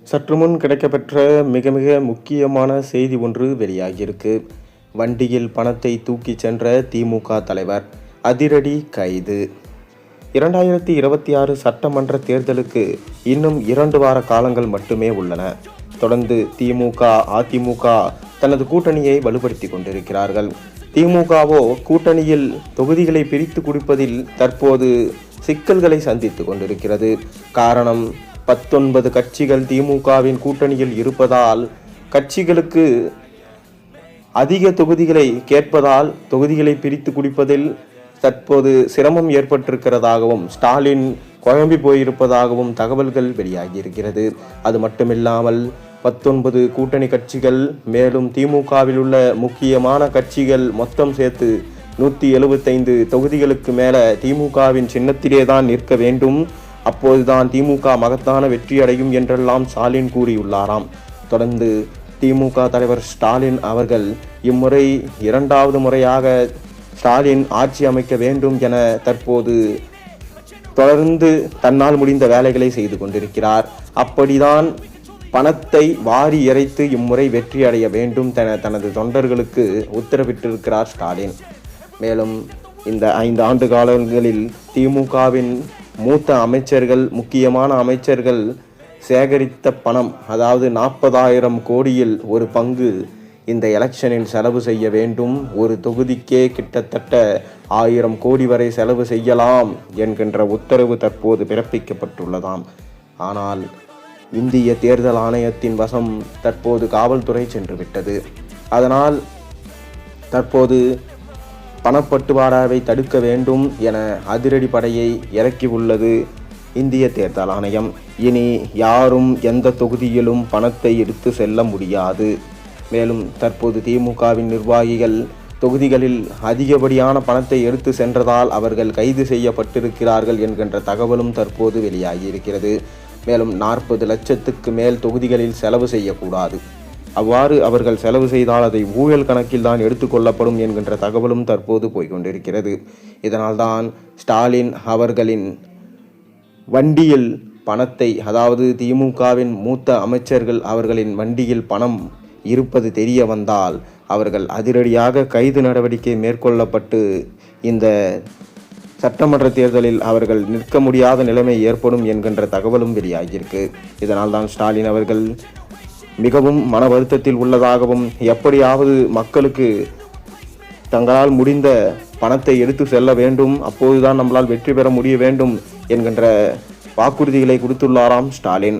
சற்று முன் கிடைக்கப்பெற்ற மிக மிக முக்கியமான செய்தி ஒன்று வெளியாகியிருக்கு. வண்டியில் பணத்தை தூக்கிச் சென்ற திமுக தலைவர் அதிரடி கைது. 2026 சட்டமன்ற தேர்தலுக்கு இன்னும் 2 வார காலங்கள் மட்டுமே உள்ளன. தொடர்ந்து திமுக, அதிமுக தனது கூட்டணியை வலுப்படுத்தி கொண்டிருக்கிறார்கள். திமுகவோ கூட்டணியில் தொகுதிகளை பிரித்து கொடுப்பதில் தற்போது சிக்கல்களை சந்தித்து கொண்டிருக்கிறது. காரணம், 19 கட்சிகள் திமுகவின் கூட்டணியில் இருப்பதால் கட்சிகளுக்கு அதிக தொகுதிகளை கேட்பதால் தொகுதிகளை பிரித்து குடிப்பதில் தற்போது சிரமம் ஏற்பட்டிருக்கிறதாகவும் ஸ்டாலின் குழம்பி போயிருப்பதாகவும் தகவல்கள் வெளியாகி இருக்கிறது. அது மட்டுமில்லாமல் 19 கூட்டணி கட்சிகள் மேலும் திமுகவில் உள்ள முக்கியமான கட்சிகள் மொத்தம் சேர்த்து 175 தொகுதிகளுக்கு மேல திமுகவின் சின்னத்திலே தான் நிற்க வேண்டும். அப்போதுதான் திமுக மகத்தான வெற்றி அடையும் என்றெல்லாம் ஸ்டாலின் கூறியுள்ளாராம். தொடர்ந்து திமுக தலைவர் ஸ்டாலின் அவர்கள் இம்முறை 2வது முறையாக ஸ்டாலின் ஆட்சி அமைக்க வேண்டும் என தற்போது தொடர்ந்து தன்னால் முடிந்த வேலைகளை செய்து கொண்டிருக்கிறார். அப்படிதான் பணத்தை வாரி இறைத்து இம்முறை வெற்றி அடைய வேண்டும் என தனது தொண்டர்களுக்கு உத்தரவிட்டிருக்கிறார் ஸ்டாலின். மேலும் இந்த 5 ஆண்டு காலங்களில் திமுகவின் மூத்த அமைச்சர்கள், முக்கியமான அமைச்சர்கள் சேகரித்த பணம், அதாவது 40,000 கோடியில் ஒரு பங்கு இந்த எலெக்ஷனில் செலவு செய்ய வேண்டும். ஒரு தொகுதிக்கே கிட்டத்தட்ட 1000 கோடி வரை செலவு செய்யலாம் என்கின்ற உத்தரவு தற்போது பிறப்பிக்கப்பட்டுள்ளதாம். ஆனால் இந்திய தேர்தல் ஆணையத்தின் வசம் தற்போது காவல்துறை சென்று விட்டது. அதனால் தற்போது பணப்பட்டுவாடாவை தடுக்க வேண்டும் என அதிரடி படையை இறக்கியுள்ளது இந்திய தேர்தல் ஆணையம். இனி யாரும் எந்த தொகுதியிலும் பணத்தை எடுத்து செல்ல முடியாது. மேலும் தற்போது திமுகவின் நிர்வாகிகள் தொகுதிகளில் அதிகப்படியான பணத்தை எடுத்து சென்றதால் அவர்கள் கைது செய்யப்பட்டிருக்கிறார்கள் என்கின்ற தகவலும் தற்போது வெளியாகி இருக்கிறது. மேலும் 40 லட்சத்துக்கு மேல் தொகுதிகளில் செலவு செய்யக்கூடாது. அவ்வாறு அவர்கள் செலவு செய்தால் அதை ஊழல் கணக்கில் தான் எடுத்துக்கொள்ளப்படும் என்கின்ற தகவலும் தற்போது போய்கொண்டிருக்கிறது. இதனால்தான் ஸ்டாலின் அவர்களின் வண்டியில் பணத்தை, அதாவது திமுகவின் மூத்த அமைச்சர்கள் அவர்களின் வண்டியில் பணம் இருப்பது தெரிய வந்தால் அவர்கள் அதிரடியாக கைது நடவடிக்கை மேற்கொள்ளப்பட்டு இந்த சட்டமன்ற தேர்தலில் அவர்கள் நிற்க முடியாத நிலைமை ஏற்படும் என்கின்ற தகவலும் வெளியாகியிருக்கு. இதனால் தான் ஸ்டாலின் அவர்கள் மிகவும் மன வருத்தத்தில் உள்ளதாகவும், எப்படியாவது மக்களுக்கு தங்களால் முடிந்த பணத்தை எடுத்து செல்ல வேண்டும், அப்போதுதான் நம்மளால் வெற்றி பெற முடிய வேண்டும் என்கின்ற வாக்குறுதிகளை கொடுத்துள்ளாராம் ஸ்டாலின்.